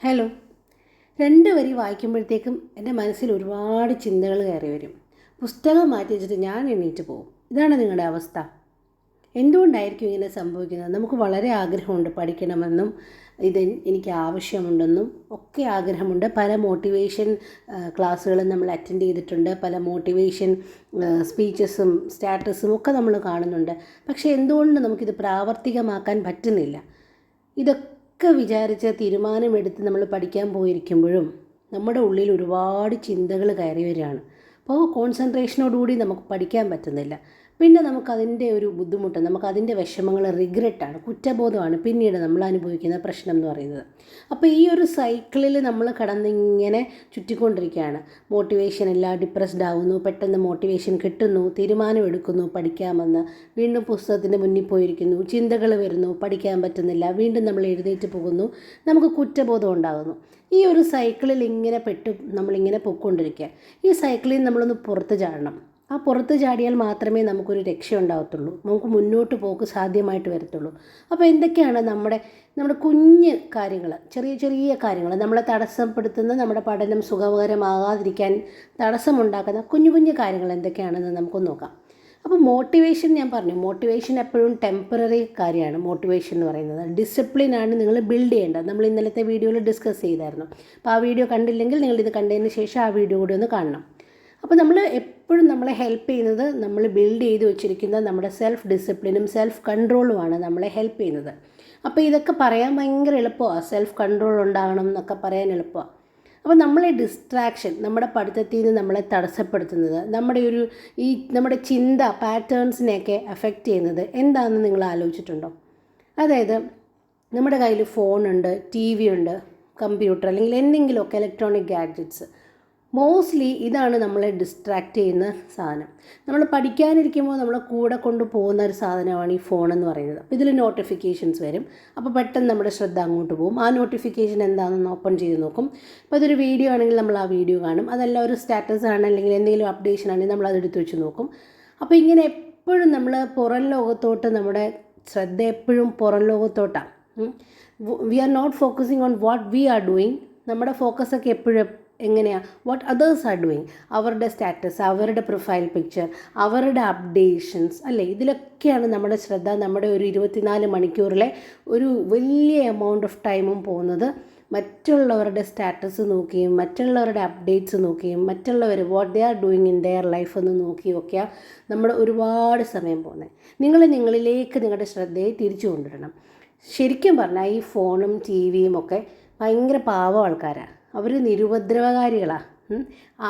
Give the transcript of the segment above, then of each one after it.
Hello. 2 വരി വായിക്കുമ്പോഴത്തേക്കും എൻ്റെ മനസ്സിൽ ഒരുപാട് ചിന്തകൾ കയറി വരും. പുസ്തകം മാറ്റി വെച്ചിട്ട് ഞാൻ എണീറ്റ് പോകും. ഇതാണ് നിങ്ങളുടെ അവസ്ഥ. എന്തുകൊണ്ടായിരിക്കും ഇങ്ങനെ സംഭവിക്കുന്നത്? നമുക്ക് വളരെ ആഗ്രഹമുണ്ട് പഠിക്കണമെന്നും എനിക്ക് ആവശ്യമുണ്ടെന്നും ഒക്കെ ആഗ്രഹമുണ്ട്. പല മോട്ടിവേഷൻ ക്ലാസ്സുകളും നമ്മൾ അറ്റൻഡ് ചെയ്തിട്ടുണ്ട്. പല മോട്ടിവേഷൻ സ്പീച്ചസും സ്റ്റാറ്റസും ഒക്കെ നമ്മൾ കാണുന്നുണ്ട്. പക്ഷേ എന്തുകൊണ്ട് നമുക്കിത് പ്രാവർത്തികമാക്കാൻ പറ്റുന്നില്ല? ഇതൊക്കെ വിചാരിച്ച് തീരുമാനമെടുത്ത് നമ്മൾ പഠിക്കാൻ പോയിരിക്കുമ്പോഴും നമ്മുടെ ഉള്ളിൽ ഒരുപാട് ചിന്തകൾ കയറി വരികയാണ്. അപ്പോൾ കോൺസെൻട്രേഷനോടുകൂടി നമുക്ക് പഠിക്കാൻ പറ്റുന്നില്ല. പിന്നെ നമുക്കതിൻ്റെ ഒരു ബുദ്ധിമുട്ട്, നമുക്കതിൻ്റെ വിഷമങ്ങൾ, റിഗ്രറ്റാണ്, കുറ്റബോധമാണ് പിന്നീട് നമ്മൾ അനുഭവിക്കുന്ന പ്രശ്നം എന്ന് പറയുന്നത്. അപ്പോൾ ഈ ഒരു സൈക്കിളിൽ നമ്മൾ കടന്നിങ്ങനെ ചുറ്റിക്കൊണ്ടിരിക്കുകയാണ്. മോട്ടിവേഷൻ ഇല്ല, ഡിപ്രസ്ഡ് ആവുന്നു, പെട്ടെന്ന് മോട്ടിവേഷൻ കിട്ടുന്നു, തീരുമാനമെടുക്കുന്നു പഠിക്കാമെന്ന്, വീണ്ടും പുസ്തകത്തിൻ്റെ മുന്നിൽ പോയിരിക്കുന്നു, ചിന്തകൾ വരുന്നു, പഠിക്കാൻ പറ്റുന്നില്ല, വീണ്ടും നമ്മൾ എഴുന്നേറ്റ് പോകുന്നു, നമുക്ക് കുറ്റബോധം ഉണ്ടാകുന്നു. ഈ ഒരു സൈക്കിളിൽ ഇങ്ങനെ നമ്മളിങ്ങനെ പൊയ്ക്കൊണ്ടിരിക്കുക. ഈ സൈക്കിളിൽ നമ്മളൊന്ന് പുറത്ത് ചാടണം. ആ പുറത്ത് ചാടിയാൽ മാത്രമേ നമുക്കൊരു രക്ഷ ഉണ്ടാകത്തുള്ളൂ, നമുക്ക് മുന്നോട്ട് പോക്ക് സാധ്യമായിട്ട് വരത്തുള്ളൂ. അപ്പോൾ എന്തൊക്കെയാണ് നമ്മുടെ കുഞ്ഞ് കാര്യങ്ങൾ, ചെറിയ ചെറിയ കാര്യങ്ങൾ, നമ്മളെ തടസ്സപ്പെടുത്തുന്ന, നമ്മുടെ പഠനം സുഖകരമാകാതിരിക്കാൻ തടസ്സമുണ്ടാക്കുന്ന കുഞ്ഞു കുഞ്ഞു കാര്യങ്ങൾ എന്തൊക്കെയാണെന്ന് നമുക്ക് നോക്കാം. അപ്പോൾ മോട്ടിവേഷൻ, ഞാൻ പറഞ്ഞു, മോട്ടിവേഷൻ എപ്പോഴും ടെമ്പററി കാര്യമാണ്. മോട്ടിവേഷൻ എന്ന് പറയുന്നത് ഡിസിപ്ലിനാണ് നിങ്ങൾ ബിൽഡ് ചെയ്യേണ്ടത്. നമ്മൾ ഇന്നലത്തെ വീഡിയോയിൽ ഡിസ്കസ് ചെയ്തായിരുന്നു. അപ്പോൾ ആ വീഡിയോ കണ്ടില്ലെങ്കിൽ നിങ്ങളിത് കണ്ടതിന് ശേഷം ആ വീഡിയോ കൂടി ഒന്ന് കാണണം. അപ്പോൾ നമ്മൾ എപ്പോഴും നമ്മളെ ഹെൽപ്പ് ചെയ്യുന്നത്, നമ്മൾ ബിൽഡ് ചെയ്ത് വെച്ചിരിക്കുന്ന നമ്മുടെ സെൽഫ് ഡിസിപ്ലിനും സെൽഫ് കൺട്രോളുമാണ് നമ്മളെ ഹെൽപ്പ് ചെയ്യുന്നത്. അപ്പോൾ ഇതൊക്കെ പറയാൻ ഭയങ്കര എളുപ്പമാണ്. സെൽഫ് കൺട്രോൾ ഉണ്ടാകണം എന്നൊക്കെ പറയാൻ എളുപ്പമാണ്. അപ്പോൾ നമ്മളെ ഡിസ്ട്രാക്ഷൻ, നമ്മുടെ പഠിത്തത്തിൽ നിന്ന് നമ്മളെ തടസ്സപ്പെടുത്തുന്നത്, നമ്മുടെ ചിന്ത പാറ്റേൺസിനെയൊക്കെ അഫക്റ്റ് ചെയ്യുന്നത് എന്താണെന്ന് നിങ്ങൾ ആലോചിച്ചിട്ടുണ്ടോ? അതായത് നമ്മുടെ കയ്യിൽ ഫോണുണ്ട്, ടി വി ഉണ്ട്, കമ്പ്യൂട്ടർ, അല്ലെങ്കിൽ എന്തെങ്കിലുമൊക്കെ ഇലക്ട്രോണിക് ഗാഡ്ജറ്റ്സ്. മോസ്റ്റ്ലി ഇതാണ് നമ്മളെ ഡിസ്ട്രാക്റ്റ് ചെയ്യുന്ന സാധനം. നമ്മൾ പഠിക്കാനിരിക്കുമ്പോൾ നമ്മളെ കൂടെ കൊണ്ടുപോകുന്ന ഒരു സാധനമാണ് ഈ ഫോണെന്ന് പറയുന്നത്. അപ്പോൾ ഇതിൽ നോട്ടിഫിക്കേഷൻസ് വരും. അപ്പോൾ പെട്ടെന്ന് നമ്മുടെ ശ്രദ്ധ അങ്ങോട്ട് പോകും. ആ നോട്ടിഫിക്കേഷൻ എന്താണെന്ന് ഓപ്പൺ ചെയ്ത് നോക്കും. അപ്പോൾ അതൊരു വീഡിയോ ആണെങ്കിൽ നമ്മൾ ആ വീഡിയോ കാണും. അതല്ല ഒരു സ്റ്റാറ്റസ് ആണ്, അല്ലെങ്കിൽ എന്തെങ്കിലും അപ്ഡേഷൻ ആണെങ്കിൽ നമ്മൾ അതെടുത്ത് വെച്ച് നോക്കും. അപ്പോൾ ഇങ്ങനെ എപ്പോഴും നമ്മൾ പുറം ലോകത്തോട്ട്, നമ്മുടെ ശ്രദ്ധ എപ്പോഴും പുറം ലോകത്തോട്ടാണ്. We are not focusing on what we are doing. നമ്മുടെ ഫോക്കസൊക്കെ എപ്പോഴും എങ്ങനെയാണ്? What others are doing. അവരുടെ സ്റ്റാറ്റസ്, അവരുടെ പ്രൊഫൈൽ പിക്ചർ, അവരുടെ അപ്ഡേഷൻസ്, അല്ലേ? ഇതിലൊക്കെയാണ് നമ്മുടെ ശ്രദ്ധ. നമ്മുടെ ഒരു 24 മണിക്കൂറിലെ ഒരു വലിയ എമൗണ്ട് ഓഫ് ടൈമും പോകുന്നത് മറ്റുള്ളവരുടെ സ്റ്റാറ്റസ് നോക്കിയും, മറ്റുള്ളവരുടെ അപ്ഡേറ്റ്സ് നോക്കിയും, മറ്റുള്ളവർ what they are doing in their life എന്ന് നോക്കിയൊക്കെയാണ് നമ്മുടെ ഒരുപാട് സമയം പോകുന്നത്. നിങ്ങളിലേക്ക് നിങ്ങളുടെ ശ്രദ്ധയെ തിരിച്ചു കൊണ്ടുവരണം. ശരിക്കും പറഞ്ഞാൽ ഈ ഫോണും ടി വിയും ഒക്കെ ഭയങ്കര പാവം ആൾക്കാരാണ്. അവർ നിരുപദ്രവകാരികളാണ്.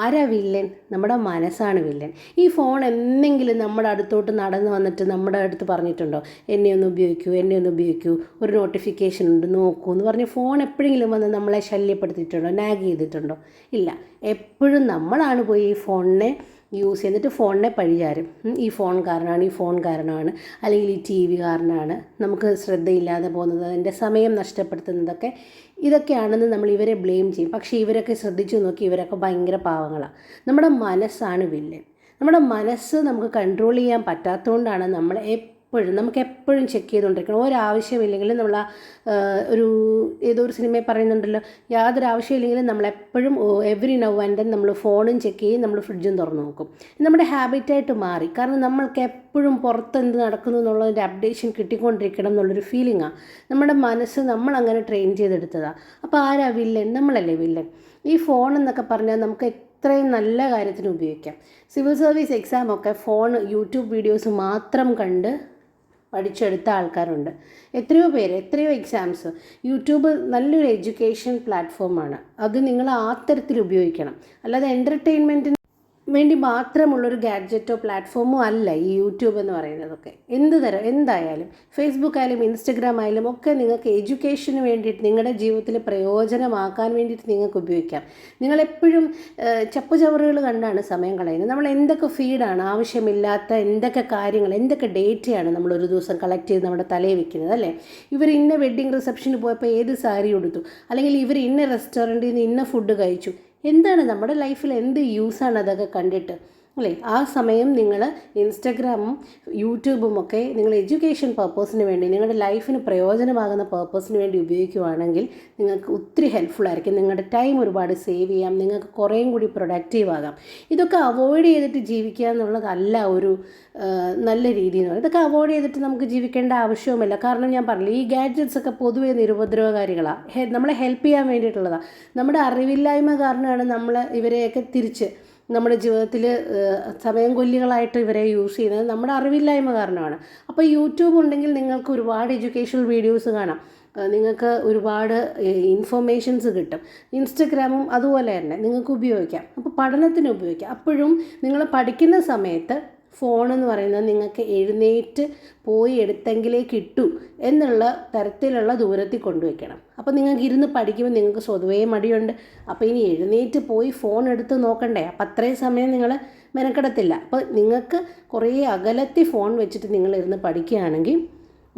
ആരാ വില്ലൻ? നമ്മുടെ മനസ്സാണ് വില്ലൻ. ഈ ഫോൺ എന്തെങ്കിലും നമ്മുടെ അടുത്തോട്ട് നടന്നു വന്നിട്ട് നമ്മുടെ അടുത്ത് പറഞ്ഞിട്ടുണ്ടോ, എന്നെ ഒന്ന് ഉപയോഗിക്കൂ, ഒരു നോട്ടിഫിക്കേഷൻ ഉണ്ട് നോക്കൂ എന്ന് പറഞ്ഞ് ഫോൺ എപ്പോഴെങ്കിലും വന്ന് നമ്മളെ ശല്യപ്പെടുത്തിയിട്ടുണ്ടോ, നാഗ് ചെയ്തിട്ടുണ്ടോ? ഇല്ല. എപ്പോഴും നമ്മളാണ് പോയി ഈ ഫോണിനെ യൂസ് ചെയ്തിട്ട് ഫോണിനെ പഴിചാരും. ഈ ഫോൺ കാരണമാണ്, അല്ലെങ്കിൽ ഈ ടി വി കാരണമാണ് നമുക്ക് ശ്രദ്ധയില്ലാതെ പോകുന്നത്, എൻ്റെ സമയം നഷ്ടപ്പെടുത്തുന്നതൊക്കെ ഇതൊക്കെയാണെന്ന് നമ്മൾ ഇവരെ ബ്ലെയിം ചെയ്യും. പക്ഷേ ഇവരൊക്കെ ശ്രദ്ധിച്ചു നോക്കി, ഇവരൊക്കെ ഭയങ്കര പാവങ്ങളാണ്. നമ്മുടെ മനസ്സാണ് വില്ലൻ. നമ്മുടെ മനസ്സ് നമുക്ക് കൺട്രോൾ ചെയ്യാൻ പറ്റാത്തതുകൊണ്ടാണ് നമുക്ക് എപ്പോഴും ചെക്ക് ചെയ്തുകൊണ്ടിരിക്കണം. ഒരാവശ്യമില്ലെങ്കിലും നമ്മൾ ഏതോ ഒരു സിനിമയിൽ പറയുന്നുണ്ടല്ലോ, യാതൊരു ആവശ്യമില്ലെങ്കിലും നമ്മളെപ്പോഴും എവറി നൗ ആൻഡ് ദെൻ നമ്മൾ ഫോണും ചെക്ക് ചെയ്യും, നമ്മൾ ഫ്രിഡ്ജും തുറന്നു നോക്കും. നമ്മുടെ ഹാബിറ്റായിട്ട് മാറി. കാരണം നമ്മൾക്ക് എപ്പോഴും പുറത്ത് എന്ത് നടക്കുന്നു എന്നുള്ളതിൻ്റെ അപ്ഡേഷൻ കിട്ടിക്കൊണ്ടിരിക്കണം എന്നുള്ളൊരു ഫീലിംഗാണ്. നമ്മുടെ മനസ്സ് നമ്മളങ്ങനെ ട്രെയിൻ ചെയ്തെടുത്തതാണ്. അപ്പോൾ ആരാ വില്ലൻ? നമ്മളല്ലേ വില്ലൻ. ഈ ഫോൺ എന്നൊക്കെ പറഞ്ഞാൽ നമുക്ക് ഇത്രയും നല്ല കാര്യത്തിന് ഉപയോഗിക്കാം. സിവിൽ സർവീസ് എക്സാമൊക്കെ യൂട്യൂബ് വീഡിയോസ് മാത്രം കണ്ട് പഠിച്ചെടുത്ത ആൾക്കാരുണ്ട്. എത്രയോ എക്സാംസ്. യൂട്യൂബ് നല്ലൊരു എഡ്യൂക്കേഷൻ പ്ലാറ്റ്ഫോമാണ്. അത് നിങ്ങൾ ആ തരത്തിൽ ഉപയോഗിക്കണം. അല്ലാതെ എൻ്റർടൈൻമെൻറ്റിന് വേണ്ടി മാത്രമുള്ളൊരു ഗാഡ്ജറ്റോ പ്ലാറ്റ്ഫോമോ അല്ല ഈ യൂട്യൂബ് എന്ന് പറയുന്നതൊക്കെ. എന്തായാലും ഫേസ്ബുക്ക് ആയാലും ഇൻസ്റ്റഗ്രാം ആയാലും ഒക്കെ നിങ്ങൾക്ക് എഡ്യൂക്കേഷന് വേണ്ടിയിട്ട്, നിങ്ങളുടെ ജീവിതത്തിൽ പ്രയോജനമാക്കാൻ വേണ്ടിയിട്ട് നിങ്ങൾക്ക് ഉപയോഗിക്കാം. നിങ്ങളെപ്പോഴും ചപ്പുചവറുകൾ കണ്ടാണ് സമയം കളയുന്നത്. നമ്മൾ എന്തൊക്കെ ഫീഡാണ്, ആവശ്യമില്ലാത്ത എന്തൊക്കെ കാര്യങ്ങൾ, എന്തൊക്കെ ഡേറ്റയാണ് നമ്മളൊരു ദിവസം കളക്ട് ചെയ്ത് നമ്മുടെ തലയിൽ വെക്കുന്നത്, അല്ലേ? ഇവർ ഇന്ന വെഡ്ഡിങ് റിസപ്ഷന് പോയപ്പോൾ ഏത് സാരി ഉടുത്തു, അല്ലെങ്കിൽ ഇവർ ഇന്ന റെസ്റ്റോറൻറ്റിൽ നിന്ന് ഇന്ന ഫുഡ് കഴിച്ചു. എന്താണ് നമ്മുടെ ലൈഫിൽ എന്ത് യൂസാണ് അതൊക്കെ കണ്ടിട്ട്? അല്ലേ? ആ സമയം നിങ്ങൾ ഇൻസ്റ്റഗ്രാമും യൂട്യൂബും ഒക്കെ നിങ്ങൾ എഡ്യൂക്കേഷൻ പർപ്പസിന് വേണ്ടി, നിങ്ങളുടെ ലൈഫിന് പ്രയോജനമാകുന്ന പർപ്പസിന് വേണ്ടി ഉപയോഗിക്കുകയാണെങ്കിൽ നിങ്ങൾക്ക് ഒത്തിരി ഹെൽപ്ഫുൾ ആയിരിക്കും. നിങ്ങളുടെ ടൈം ഒരുപാട് സേവ് ചെയ്യാം, നിങ്ങൾക്ക് കുറേയും കൂടി പ്രൊഡക്റ്റീവ് ആകാം. ഇതൊക്കെ അവോയ്ഡ് ചെയ്തിട്ട് ജീവിക്കുക എന്നുള്ളതല്ല ഒരു നല്ല രീതി എന്ന് പറയുന്നത്. ഇതൊക്കെ അവോയ്ഡ് ചെയ്തിട്ട് നമുക്ക് ജീവിക്കേണ്ട ആവശ്യവുമില്ല. കാരണം ഞാൻ പറഞ്ഞില്ല, ഈ ഗാഡ്ജറ്റ്സ് ഒക്കെ പൊതുവേ നിരുപദ്രവകാരികളാണ്, നമ്മളെ ഹെൽപ്പ് ചെയ്യാൻ വേണ്ടിയിട്ടുള്ളതാണ്. നമ്മുടെ അറിവില്ലായ്മ കാരണമാണ് നമ്മൾ ഇവരെയൊക്കെ തിരിച്ച് നമ്മുടെ ജീവിതത്തിൽ സമയം കൊല്ലികളായിട്ട് ഇവരെ യൂസ് ചെയ്യുന്നത് നമ്മുടെ അറിവില്ലായ്മ കാരണമാണ്. അപ്പോൾ യൂട്യൂബ് ഉണ്ടെങ്കിൽ നിങ്ങൾക്ക് ഒരുപാട് എഡ്യൂക്കേഷണൽ വീഡിയോസ് കാണാം, നിങ്ങൾക്ക് ഒരുപാട് ഇൻഫർമേഷൻസ് കിട്ടും. ഇൻസ്റ്റഗ്രാമും അതുപോലെ തന്നെ നിങ്ങൾക്ക് ഉപയോഗിക്കാം. അപ്പോൾ പഠനത്തിന് ഉപയോഗിക്കാം. അപ്പോഴും നിങ്ങൾ പഠിക്കുന്ന സമയത്ത് ഫോണെന്ന് പറയുന്നത് നിങ്ങൾക്ക് എഴുന്നേറ്റ് പോയി എടുത്തെങ്കിലേ കിട്ടൂ എന്നുള്ള തരത്തിലുള്ള ദൂരത്തിൽ കൊണ്ടുവയ്ക്കണം. അപ്പോൾ നിങ്ങൾക്ക് ഇരുന്ന് പഠിക്കുമ്പോൾ നിങ്ങൾക്ക് സ്വതവേ മടിയുണ്ട്. അപ്പോൾ ഇനി എഴുന്നേറ്റ് പോയി ഫോൺ എടുത്ത് നോക്കണ്ടേ? അപ്പം അത്രയും സമയം നിങ്ങൾ മെനക്കെടത്തില്ല. അപ്പോൾ നിങ്ങൾക്ക് കുറേ അകലത്തിൽ ഫോൺ വെച്ചിട്ട് നിങ്ങളിരുന്ന് പഠിക്കുകയാണെങ്കിൽ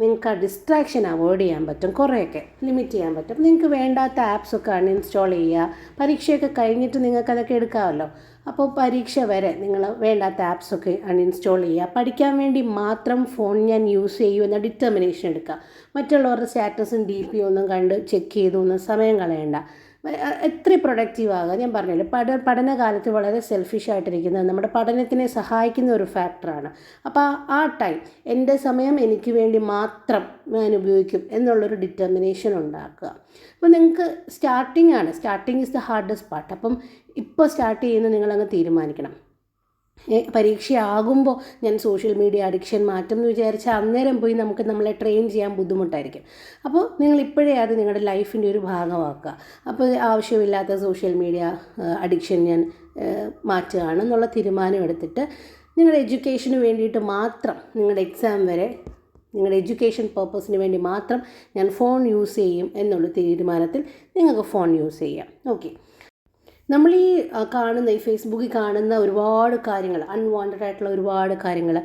നിങ്ങൾക്ക് ആ ഡിസ്ട്രാക്ഷൻ അവോയ്ഡ് ചെയ്യാൻ പറ്റും, കുറേയൊക്കെ ലിമിറ്റ് ചെയ്യാൻ പറ്റും. നിങ്ങൾക്ക് വേണ്ടാത്ത ആപ്സൊക്കെ അൺഇൻസ്റ്റാൾ ചെയ്യുക. പരീക്ഷയൊക്കെ കഴിഞ്ഞിട്ട് നിങ്ങൾക്കതൊക്കെ എടുക്കാമല്ലോ. അപ്പോൾ പരീക്ഷ വരെ നിങ്ങൾ വേണ്ടാത്ത ആപ്സൊക്കെ അൺഇൻസ്റ്റാൾ ചെയ്യുക. പഠിക്കാൻ വേണ്ടി മാത്രം ഫോൺ ഞാൻ യൂസ് ചെയ്യൂ എന്ന ഡിറ്റർമിനേഷൻ എടുക്കുക. മറ്റുള്ളവരുടെ സ്റ്റാറ്റസും DP ഒന്നും കണ്ട് ചെക്ക് ചെയ്തൊന്നും സമയം കളയണ്ട. എത്ര പ്രൊഡക്റ്റീവ് ആകുക. ഞാൻ പറഞ്ഞില്ലേ, പഠനകാലത്ത് വളരെ സെൽഫിഷായിട്ടിരിക്കുന്നത് നമ്മുടെ പഠനത്തിനെ സഹായിക്കുന്ന ഒരു ഫാക്ടറാണ്. അപ്പോൾ ആ ടൈം, എൻ്റെ സമയം എനിക്ക് വേണ്ടി മാത്രം ഞാൻ ഉപയോഗിക്കും എന്നുള്ളൊരു ഡിറ്റർമിനേഷൻ ഉണ്ടാക്കുക. അപ്പോൾ നിങ്ങൾക്ക് starting is the hardest part. അപ്പം ഇപ്പോൾ സ്റ്റാർട്ട് ചെയ്യുന്നത് നിങ്ങളങ്ങ് തീരുമാനിക്കണം. പരീക്ഷയാകുമ്പോൾ ഞാൻ സോഷ്യൽ മീഡിയ അഡിക്ഷൻ മാറ്റും എന്ന് വിചാരിച്ചാൽ അന്നേരം പോയി നമ്മളെ ട്രെയിൻ ചെയ്യാൻ ബുദ്ധിമുട്ടായിരിക്കും. അപ്പോൾ നിങ്ങൾ ഇപ്പോഴേ അത് നിങ്ങളുടെ ലൈഫിൻ്റെ ഒരു ഭാഗമാക്കുക. അപ്പോൾ ആവശ്യമില്ലാത്ത സോഷ്യൽ മീഡിയ അഡിക്ഷൻ ഞാൻ മാറ്റുകയാണെന്നുള്ള തീരുമാനം എടുത്തിട്ട് നിങ്ങളുടെ എഡ്യൂക്കേഷന് വേണ്ടിയിട്ട് മാത്രം, നിങ്ങളുടെ എക്സാം വരെ നിങ്ങളുടെ എഡ്യൂക്കേഷൻ പർപ്പസിന് വേണ്ടി മാത്രം ഞാൻ ഫോൺ യൂസ് ചെയ്യും എന്നുള്ള തീരുമാനത്തിൽ നിങ്ങൾക്ക് ഫോൺ യൂസ് ചെയ്യാം. ഓക്കെ. നമ്മൾ ഈ ഫേസ്ബുക്കിൽ കാണുന്ന ഒരുപാട് കാര്യങ്ങൾ, അൺവാണ്ടഡ് ആയിട്ടുള്ള ഒരുപാട് കാര്യങ്ങൾ,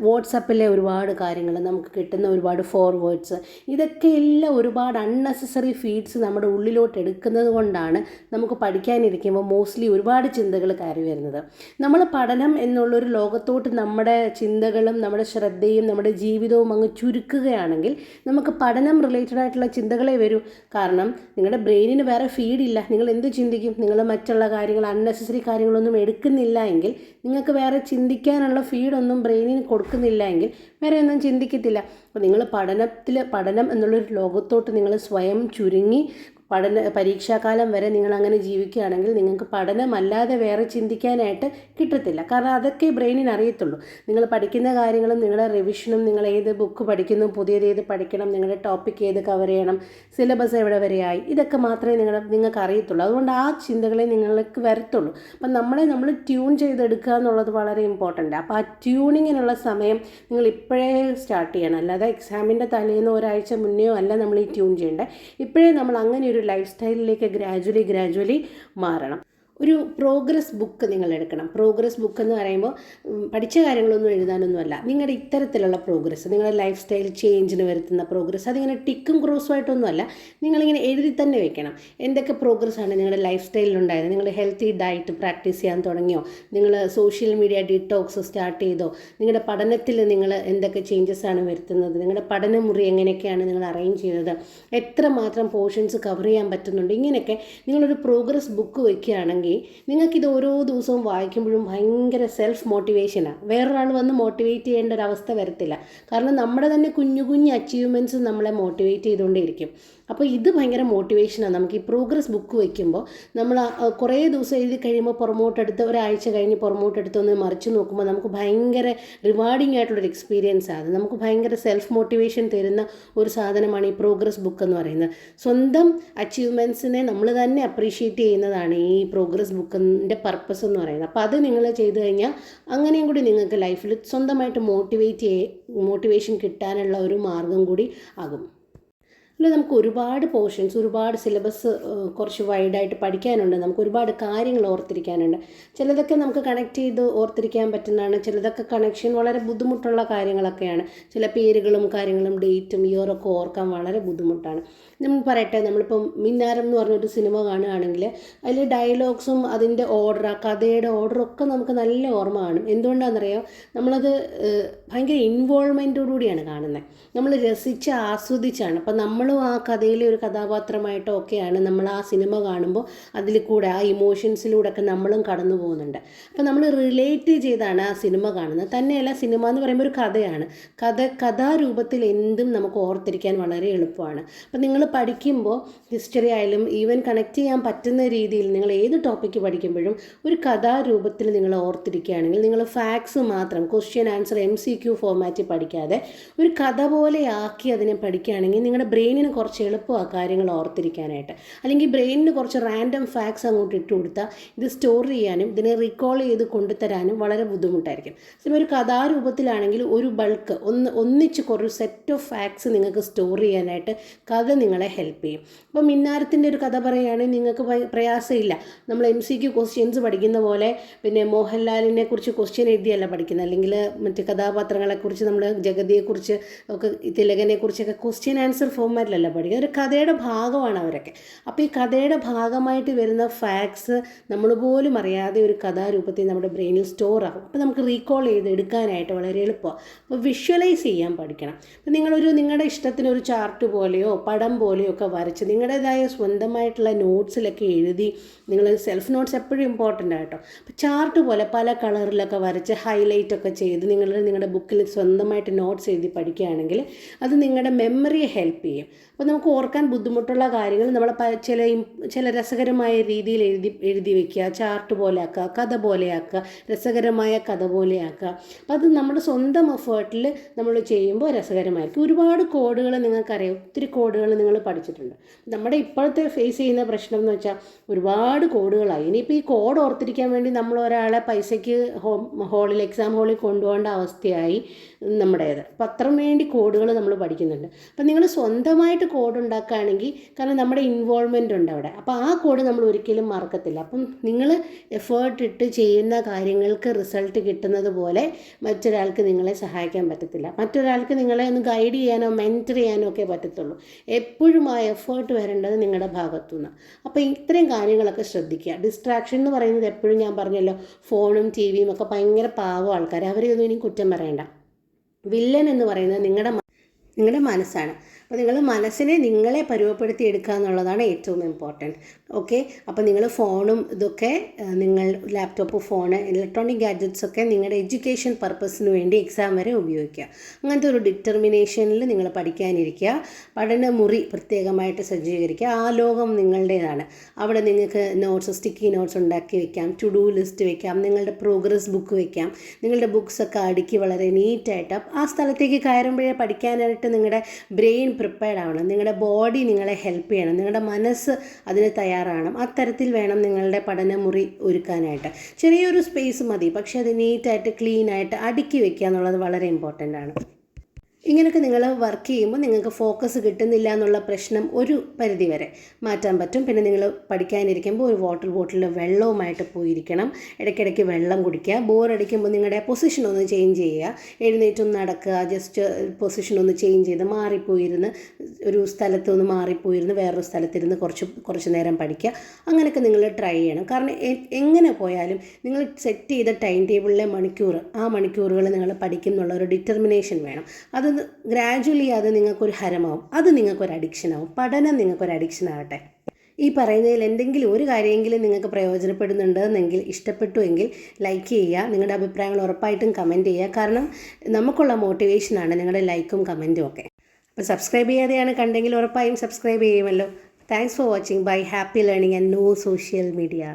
വാട്സപ്പിലെ ഒരുപാട് കാര്യങ്ങൾ, നമുക്ക് കിട്ടുന്ന ഒരുപാട് ഫോർവേഡ്സ്, ഇതൊക്കെ എല്ലാം ഒരുപാട് അൺനെസസറി ഫീഡ്സ് നമ്മുടെ ഉള്ളിലോട്ട് എടുക്കുന്നത് കൊണ്ടാണ് നമുക്ക് പഠിക്കാനിരിക്കുമ്പോൾ മോസ്റ്റ്ലി ഒരുപാട് ചിന്തകൾ കയറി വരുന്നത്. നമ്മൾ പഠനം എന്നുള്ളൊരു ലോകത്തോട്ട് നമ്മുടെ ചിന്തകളും നമ്മുടെ ശ്രദ്ധയും നമ്മുടെ ജീവിതവും അങ്ങ് ചുരുക്കുകയാണെങ്കിൽ നമുക്ക് പഠനം റിലേറ്റഡ് ആയിട്ടുള്ള ചിന്തകളെ വരൂ. കാരണം നിങ്ങളുടെ ബ്രെയിനിന് വേറെ ഫീഡില്ല. നിങ്ങൾ എന്ത് ചിന്തിക്കും? നിങ്ങൾ മറ്റുള്ള കാര്യങ്ങൾ, അൺനെസസറി കാര്യങ്ങളൊന്നും എടുക്കുന്നില്ല എങ്കിൽ, നിങ്ങൾക്ക് വേറെ ചിന്തിക്കാനുള്ള ഫീഡൊന്നും ബ്രെയിനിന് കൊടുക്കുന്നില്ല എങ്കിൽ വേറെ ഒന്നും ചിന്തിക്കത്തില്ല. അപ്പോൾ നിങ്ങൾ പഠനം എന്നുള്ളൊരു ലോകത്തോട്ട് നിങ്ങൾ സ്വയം ചുരുങ്ങി പരീക്ഷാകാലം വരെ നിങ്ങൾ അങ്ങനെ ജീവിക്കുകയാണെങ്കിൽ നിങ്ങൾക്ക് പഠനമല്ലാതെ വേറെ ചിന്തിക്കാനായിട്ട് കിട്ടത്തില്ല. കാരണം അതൊക്കെ ബ്രെയിനിന് അറിയത്തുള്ളൂ. നിങ്ങൾ പഠിക്കുന്ന കാര്യങ്ങളും നിങ്ങളുടെ റിവിഷനും, നിങ്ങൾ ഏത് ബുക്ക് പഠിക്കുന്നു, പുതിയത് ഏത് പഠിക്കണം, നിങ്ങളുടെ ടോപ്പിക് ഏത് കവർ ചെയ്യണം, സിലബസ് എവിടെ വരെയായി, ഇതൊക്കെ മാത്രമേ നിങ്ങൾക്ക് അറിയത്തുള്ളൂ. അതുകൊണ്ട് ആ ചിന്തകളെ നിങ്ങൾക്ക് വരത്തുള്ളൂ. അപ്പം നമ്മൾ ട്യൂൺ ചെയ്തെടുക്കുക എന്നുള്ളത് വളരെ ഇമ്പോർട്ടൻ്റ്. അപ്പോൾ ആ ട്യൂണിങ്ങിനുള്ള സമയം നിങ്ങൾ ഇപ്പോഴേ സ്റ്റാർട്ട് ചെയ്യണം. അല്ലാതെ എക്സാമിൻ്റെ തലേന്ന് ഒരാഴ്ച മുന്നെയോ അല്ല നമ്മൾ ഈ ട്യൂൺ ചെയ്യേണ്ടത്. ഇപ്പോഴേ നമ്മൾ അങ്ങനെ ഒരു ലൈഫ് സ്റ്റൈലിലേക്ക് ഗ്രാജുവലി മാറണം. ഒരു പ്രോഗ്രസ് ബുക്ക് നിങ്ങൾ എടുക്കണം. പ്രോഗ്രസ് ബുക്ക് എന്ന് പറയുമ്പോൾ പഠിച്ച കാര്യങ്ങളൊന്നും എഴുതാനൊന്നുമല്ല, നിങ്ങളുടെ ഇത്തരത്തിലുള്ള പ്രോഗ്രസ്, നിങ്ങളുടെ ലൈഫ് സ്റ്റൈൽ ചേഞ്ചിന് വരുത്തുന്ന പ്രോഗ്രസ്. അതിങ്ങനെ ടിക്കും ക്രോസുമായിട്ടൊന്നുമല്ല, നിങ്ങളിങ്ങനെ എഴുതി തന്നെ വെക്കണം. എന്തൊക്കെ പ്രോഗ്രസ്സാണ് നിങ്ങളുടെ ലൈഫ് സ്റ്റൈലിലുണ്ടായത്? നിങ്ങൾ ഹെൽത്തി ഡയറ്റ് പ്രാക്ടീസ് ചെയ്യാൻ തുടങ്ങിയോ? നിങ്ങൾ സോഷ്യൽ മീഡിയ ഡിറ്റോക്സ് സ്റ്റാർട്ട് ചെയ്തോ? നിങ്ങളുടെ പഠനത്തിൽ നിങ്ങൾ എന്തൊക്കെ ചേഞ്ചസ് ആണ് വരുത്തുന്നത്? നിങ്ങളുടെ പഠനമുറി എങ്ങനെയൊക്കെയാണ് നിങ്ങൾ അറേഞ്ച് ചെയ്തത്? എത്രമാത്രം പോർഷൻസ് കവർ ചെയ്യാൻ പറ്റുന്നുണ്ട്? ഇങ്ങനെയൊക്കെ നിങ്ങളൊരു പ്രോഗ്രസ് ബുക്ക് വയ്ക്കുകയാണെങ്കിൽ നിങ്ങൾക്കിത് ഓരോ ദിവസവും വായിക്കുമ്പോഴും ഭയങ്കര സെൽഫ് മോട്ടിവേഷനാണ്. വേറൊരാൾ വന്ന് മോട്ടിവേറ്റ് ചെയ്യേണ്ട ഒരവസ്ഥ വരത്തില്ല. കാരണം നമ്മുടെ തന്നെ കുഞ്ഞു അച്ചീവ്മെൻറ്റ്സ് നമ്മളെ മോട്ടിവേറ്റ് ചെയ്തുകൊണ്ടേയിരിക്കും. അപ്പോൾ ഇത് ഭയങ്കര മോട്ടിവേഷനാണ്. നമുക്ക് ഈ പ്രോഗ്രസ് ബുക്ക് വയ്ക്കുമ്പോൾ നമ്മൾ കുറേ ദിവസം എഴുതി കഴിയുമ്പോൾ പുറമോട്ടെടുത്ത് ഒരാഴ്ച കഴിഞ്ഞ് പുറമോട്ടെടുത്ത് ഒന്ന് മറിച്ച് നോക്കുമ്പോൾ നമുക്ക് ഭയങ്കര റിവാർഡിങ് ആയിട്ടുള്ളൊരു എക്സ്പീരിയൻസ് ആണ്. നമുക്ക് ഭയങ്കര സെൽഫ് മോട്ടിവേഷൻ തരുന്ന ഒരു സാധനമാണ് ഈ പ്രോഗ്രസ് ബുക്ക് എന്ന് പറയുന്നത്. സ്വന്തം അച്ചീവ്മെൻറ്റ്സിനെ നമ്മൾ തന്നെ അപ്രീഷിയേറ്റ് ചെയ്യുന്നതാണ് ഈ പ്രോഗ്രസ് ബുക്കിൻ്റെ പർപ്പസ് എന്ന് പറയുന്നത്. അപ്പോൾ അത് നിങ്ങൾ ചെയ്തു കഴിഞ്ഞാൽ അങ്ങനെയും കൂടി നിങ്ങൾക്ക് ലൈഫിൽ സ്വന്തമായിട്ട് മോട്ടിവേഷൻ കിട്ടാനുള്ള ഒരു മാർഗം കൂടി ആകും. അല്ല, നമുക്ക് ഒരുപാട് പോർഷൻസ്, ഒരുപാട് സിലബസ് കുറച്ച് വൈഡായിട്ട് പഠിക്കാനുണ്ട്. നമുക്ക് ഒരുപാട് കാര്യങ്ങൾ ഓർത്തിരിക്കാനുണ്ട്. ചിലതൊക്കെ നമുക്ക് കണക്ട് ചെയ്ത് ഓർത്തിരിക്കാൻ പറ്റുന്നതാണ്, ചിലതൊക്കെ കണക്ഷൻ വളരെ ബുദ്ധിമുട്ടുള്ള കാര്യങ്ങളൊക്കെയാണ്. ചില പേരുകളും കാര്യങ്ങളും ഡേറ്റും ഇയറൊക്കെ ഓർക്കാൻ വളരെ ബുദ്ധിമുട്ടാണ്. നമ്മൾ പറയട്ടെ, നമ്മളിപ്പം മിന്നാരം എന്ന് പറഞ്ഞൊരു സിനിമ കാണുകയാണെങ്കിൽ അതിൽ ഡയലോഗ്സും അതിൻ്റെ ഓർഡർ, ആ കഥയുടെ ഓർഡറൊക്കെ നമുക്ക് നല്ല ഓർമ്മ കാണും. എന്തുകൊണ്ടാണെന്നറിയാം, നമ്മളത് ഭയങ്കര ഇൻവോൾവ്മെൻറ്റോടുകൂടിയാണ് കാണുന്നത്. നമ്മൾ രസിച്ച് ആസ്വദിച്ചാണ്. അപ്പം നമ്മളും ആ കഥയിലെ ഒരു കഥാപാത്രമായിട്ടോ ഒക്കെയാണ് നമ്മൾ ആ സിനിമ കാണുമ്പോൾ അതിൽ കൂടെ ആ ഇമോഷൻസിലൂടെയൊക്കെ നമ്മളും കടന്നു പോകുന്നുണ്ട്. അപ്പം നമ്മൾ റിലേറ്റ് ചെയ്താണ് ആ സിനിമ കാണുന്നത്. തന്നെയല്ല, സിനിമ എന്ന് പറയുമ്പോൾ ഒരു കഥയാണ്. കഥാരൂപത്തിൽ എന്തും നമുക്ക് ഓർത്തിരിക്കാൻ വളരെ എളുപ്പമാണ്. അപ്പം നിങ്ങൾ പഠിക്കുമ്പോൾ ഹിസ്റ്ററി ആയാലും ഈവൻ കണക്ട് ചെയ്യാൻ പറ്റുന്ന രീതിയിൽ നിങ്ങൾ ഏത് ടോപ്പിക്ക് പഠിക്കുമ്പോഴും ഒരു കഥാരൂപത്തിൽ നിങ്ങൾ ഓർത്തിരിക്കുകയാണെങ്കിൽ, നിങ്ങൾ ഫാക്ട്സ് മാത്രം ക്വസ്റ്റ്യൻ ആൻസർ MCQ ഫോർമാറ്റിൽ പഠിക്കാതെ ഒരു കഥ പോലെ ആക്കി അതിനെ പഠിക്കുകയാണെങ്കിൽ നിങ്ങളുടെ ബ്രെയിനിന് കുറച്ച് എളുപ്പമാണ് കാര്യങ്ങൾ ഓർത്തിരിക്കാനായിട്ട്. അല്ലെങ്കിൽ ബ്രെയിനിന് കുറച്ച് റാൻഡം ഫാക്ട്സ് അങ്ങോട്ട് ഇട്ട് കൊടുത്താൽ ഇത് സ്റ്റോർ ചെയ്യാനും ഇതിനെ റീകോൾ ചെയ്ത് കൊണ്ടുതരാനും വളരെ ബുദ്ധിമുട്ടായിരിക്കും. ചിലപ്പോൾ ഒരു കഥാരൂപത്തിലാണെങ്കിൽ ഒരു ബൾക്ക് ഒന്നിച്ച് കുറച്ച് സെറ്റ് ഓഫ് ഫാക്ട്സ് നിങ്ങൾക്ക് സ്റ്റോർ ചെയ്യാനായിട്ട് കഥ നിങ്ങളെ ഹെൽപ്പ് ചെയ്യും. അപ്പോൾ മിന്നാരത്തിൻ്റെ ഒരു കഥ പറയുകയാണെങ്കിൽ നിങ്ങൾക്ക് പ്രയാസമില്ല. നമ്മൾ MCQ ക്വസ്റ്റ്യൻസ് പഠിക്കുന്ന പോലെ പിന്നെ മോഹൻലാലിനെ കുറിച്ച് ക്വസ്റ്റ്യൻ എഴുതിയല്ല പഠിക്കുന്നത്, അല്ലെങ്കിൽ മറ്റ് കഥാപാത്രങ്ങളെക്കുറിച്ച് നമ്മൾ ജഗതിയെക്കുറിച്ച് ഒക്കെ തിലകനെക്കുറിച്ചൊക്കെ ക്വസ്റ്റ്യൻ ആൻസർ ഫോർമാറ്റിലല്ല പഠിക്കുന്നത്. ഒരു കഥയുടെ ഭാഗമാണ് അവരൊക്കെ. അപ്പോൾ ഈ കഥയുടെ ഭാഗമായിട്ട് വരുന്ന ഫാക്ട്സ് നമ്മൾ പോലും അറിയാതെ ഒരു കഥാരൂപത്തിൽ നമ്മുടെ ബ്രെയിനിൽ സ്റ്റോർ ആകും. അപ്പോൾ നമുക്ക് റീകോൾ ചെയ്ത് എടുക്കാനായിട്ട് വളരെ എളുപ്പമാണ്. അപ്പോൾ വിഷ്വലൈസ് ചെയ്യാൻ പഠിക്കണം. അപ്പോൾ നിങ്ങളുടെ ഇഷ്ടത്തിനൊരു ചാർട്ട് പോലെയോ പടം പോലെയോ ഒക്കെ വരച്ച് നിങ്ങളുടേതായ സ്വന്തമായിട്ടുള്ള നോട്ട്സിലൊക്കെ എഴുതി, നിങ്ങൾ സെൽഫ് നോട്ട്സ് എപ്പോഴും ഇമ്പോർട്ടൻ്റ് ആയിട്ടോ. അപ്പോൾ ചാർട്ട് പോലെ പല കളറിലൊക്കെ വരച്ച് ഹൈലൈറ്റ് ഒക്കെ ചെയ്ത് നിങ്ങളുടെ ബുക്കിൽ സ്വന്തമായിട്ട് നോട്ട്സ് എഴുതി പഠിക്കുകയാണെങ്കിൽ അത് നിങ്ങളുടെ മെമ്മറിയെ ഹെൽപ്പ് ചെയ്യും. അപ്പോൾ നമുക്ക് ഓർക്കാൻ ബുദ്ധിമുട്ടുള്ള കാര്യങ്ങൾ നമ്മൾ ചില രസകരമായ രീതിയിൽ എഴുതി വയ്ക്കുക, ചാർട്ട് പോലെ ആക്കുക, കഥ പോലെ ആക്കുക, രസകരമായ കഥ പോലെ ആക്കുക. അപ്പോൾ അത് നമ്മുടെ സ്വന്തം എഫേർട്ടിൽ നമ്മൾ ചെയ്യുമ്പോൾ രസകരമായിരിക്കും. ഒരുപാട് കോഡുകൾ നിങ്ങൾക്കറിയാം, ഒത്തിരി കോഡുകൾ നിങ്ങൾ പഠിച്ചിട്ടുണ്ട്. നമ്മുടെ ഇപ്പോഴത്തെ ഫേസ് ചെയ്യുന്ന പ്രശ്നം എന്ന് വെച്ചാൽ ഒരുപാട് കോഡുകളായി. ഇനിയിപ്പോൾ ഈ കോഡ് ഓർത്തിരിക്കാൻ വേണ്ടി നമ്മൾ ഒരാളെ പൈസയ്ക്ക് എക്സാം ഹാളിൽ കൊണ്ടുപോകേണ്ട അവസ്ഥയായി നമ്മുടേത്. അപ്പം അത്രയും വേണ്ടി കോഡുകൾ നമ്മൾ പഠിക്കുന്നുണ്ട്. അപ്പം നിങ്ങൾ സ്വന്തമായിട്ട് കോഡ് ഉണ്ടാക്കുകയാണെങ്കിൽ, കാരണം നമ്മുടെ ഇൻവോൾവ്മെൻ്റ് ഉണ്ട് അവിടെ, അപ്പോൾ ആ കോഡ് നമ്മൾ ഒരിക്കലും മറക്കത്തില്ല. അപ്പം നിങ്ങൾ എഫേർട്ട് ഇട്ട് ചെയ്യുന്ന കാര്യങ്ങൾക്ക് റിസൾട്ട് കിട്ടുന്നത് പോലെ മറ്റൊരാൾക്ക് നിങ്ങളെ സഹായിക്കാൻ പറ്റത്തില്ല. മറ്റൊരാൾക്ക് നിങ്ങളെ ഒന്ന് ഗൈഡ് ചെയ്യാനോ മെൻറ്റർ ചെയ്യാനോ ഒക്കെ പറ്റത്തുള്ളൂ. എപ്പോഴും ആ എഫേർട്ട് വരേണ്ടത് നിങ്ങളുടെ ഭാഗത്തുനിന്ന്. അപ്പോൾ ഇത്രയും കാര്യങ്ങളൊക്കെ ശ്രദ്ധിക്കുക. ഡിസ്ട്രാക്ഷൻ എന്ന് പറയുന്നത് എപ്പോഴും ഞാൻ പറഞ്ഞല്ലോ, ഫോണും TVയും ഒക്കെ ഭയങ്കര പാവം ആൾക്കാർ, അവരെയൊന്നും ഇനി കുറ്റം പറയണ്ട. വില്ലൻ എന്ന് പറയുന്നത് നിങ്ങളുടെ മനസ്സാണ്. അപ്പോൾ നിങ്ങൾ മനസ്സിനെ നിങ്ങളെ പരുവപ്പെടുത്തി എടുക്കുക എന്നുള്ളതാണ് ഏറ്റവും ഇമ്പോർട്ടൻറ്റ്. ഓക്കെ, അപ്പോൾ നിങ്ങൾ ഫോണും ഇതൊക്കെ നിങ്ങൾ ലാപ്ടോപ്പ്, ഫോണ്, ഇലക്ട്രോണിക് ഗാഡ്ജറ്റ്സ് ഒക്കെ നിങ്ങളുടെ എഡ്യൂക്കേഷൻ പർപ്പസിന് വേണ്ടി എക്സാം വരെ ഉപയോഗിക്കുക. അങ്ങനത്തെ ഒരു ഡിറ്റർമിനേഷനിൽ നിങ്ങൾ പഠിക്കാനിരിക്കുക. പഠനമുറി പ്രത്യേകമായിട്ട് സജ്ജീകരിക്കുക. ആ ലോകം നിങ്ങളുടേതാണ്. അവിടെ നിങ്ങൾക്ക് സ്റ്റിക്കി നോട്ട്സ് ഉണ്ടാക്കി വെക്കാം, ടു ഡു ലിസ്റ്റ് വെക്കാം, നിങ്ങളുടെ പ്രോഗ്രസ് ബുക്ക് വെക്കാം, നിങ്ങളുടെ ബുക്സൊക്കെ അടുക്കി വളരെ നീറ്റായിട്ട് ആ സ്ഥലത്തേക്ക് കയറുമ്പോഴേ പഠിക്കാനായിട്ട് നിങ്ങളുടെ ബ്രെയിൻ പ്രിപ്പയർഡ് ആവണം. നിങ്ങളുടെ ബോഡി നിങ്ങളെ ഹെൽപ്പ് ചെയ്യണം, നിങ്ങളുടെ മനസ്സ് അതിന് തയ്യാറാകണം. അത്തരത്തിൽ വേണം നിങ്ങളുടെ പഠനമുറി ഒരുക്കാനായിട്ട്. ചെറിയൊരു സ്പേസ് മതി, പക്ഷേ അത് നീറ്റായിട്ട് ക്ലീനായിട്ട് അടുക്കി വെക്കുക എന്നുള്ളത് വളരെ ഇമ്പോർട്ടൻ്റ് ആണ്. ഇങ്ങനെയൊക്കെ നിങ്ങൾ വർക്ക് ചെയ്യുമ്പോൾ നിങ്ങൾക്ക് ഫോക്കസ് കിട്ടുന്നില്ല എന്നുള്ള പ്രശ്നം ഒരു പരിധി വരെ മാറ്റാൻ പറ്റും. പിന്നെ നിങ്ങൾ പഠിക്കാനിരിക്കുമ്പോൾ ഒരു വാട്ടർ ബോട്ടിൽ വെള്ളവുമായിട്ട് പോയിരിക്കണം. ഇടയ്ക്കിടയ്ക്ക് വെള്ളം കുടിക്കുക. ബോറടിക്കുമ്പോൾ നിങ്ങളുടെ പൊസിഷൻ ഒന്ന് ചേഞ്ച് ചെയ്യുക. എഴുന്നേറ്റൊന്ന് നടക്കുക, ജസ്റ്റ് പൊസിഷൻ ഒന്ന് ചേഞ്ച് ചെയ്ത് മാറിപ്പോയിരുന്ന് ഒരു സ്ഥലത്തൊന്ന് മാറിപ്പോയിരുന്ന് വേറൊരു സ്ഥലത്തിരുന്ന് കുറച്ച് നേരം പഠിക്കുക. അങ്ങനെയൊക്കെ നിങ്ങൾ ട്രൈ ചെയ്യണം. കാരണം എങ്ങനെ പോയാലും നിങ്ങൾ സെറ്റ് ചെയ്ത ടൈം ടേബിളിലെ ആ മണിക്കൂറുകൾ നിങ്ങൾ പഠിക്കും എന്നുള്ള ഒരു ഡിറ്റർമിനേഷൻ വേണം. അത് ഗ്രാജുവലി അത് നിങ്ങൾക്കൊരു ഹരമാവും, അത് നിങ്ങൾക്കൊരു അഡിക്ഷനാവും. പഠനം നിങ്ങൾക്കൊരു അഡിക്ഷൻ ആവട്ടെ. ഈ പറയുന്നതിൽ എന്തെങ്കിലും ഒരു കാര്യമെങ്കിലും നിങ്ങൾക്ക് പ്രയോജനപ്പെടുന്നുണ്ടെന്നെങ്കിൽ, ഇഷ്ടപ്പെട്ടുവെങ്കിൽ ലൈക്ക് ചെയ്യുക. നിങ്ങളുടെ അഭിപ്രായങ്ങൾ ഉറപ്പായിട്ടും കമൻറ്റ് ചെയ്യുക. കാരണം നമുക്കുള്ള മോട്ടിവേഷനാണ് നിങ്ങളുടെ ലൈക്കും കമൻറ്റും ഒക്കെ. അപ്പോൾ സബ്സ്ക്രൈബ് ചെയ്യാതെയാണ് കണ്ടെങ്കിൽ ഉറപ്പായും സബ്സ്ക്രൈബ് ചെയ്യുമല്ലോ. Thanks for watching. Bye. Happy learning and no social media.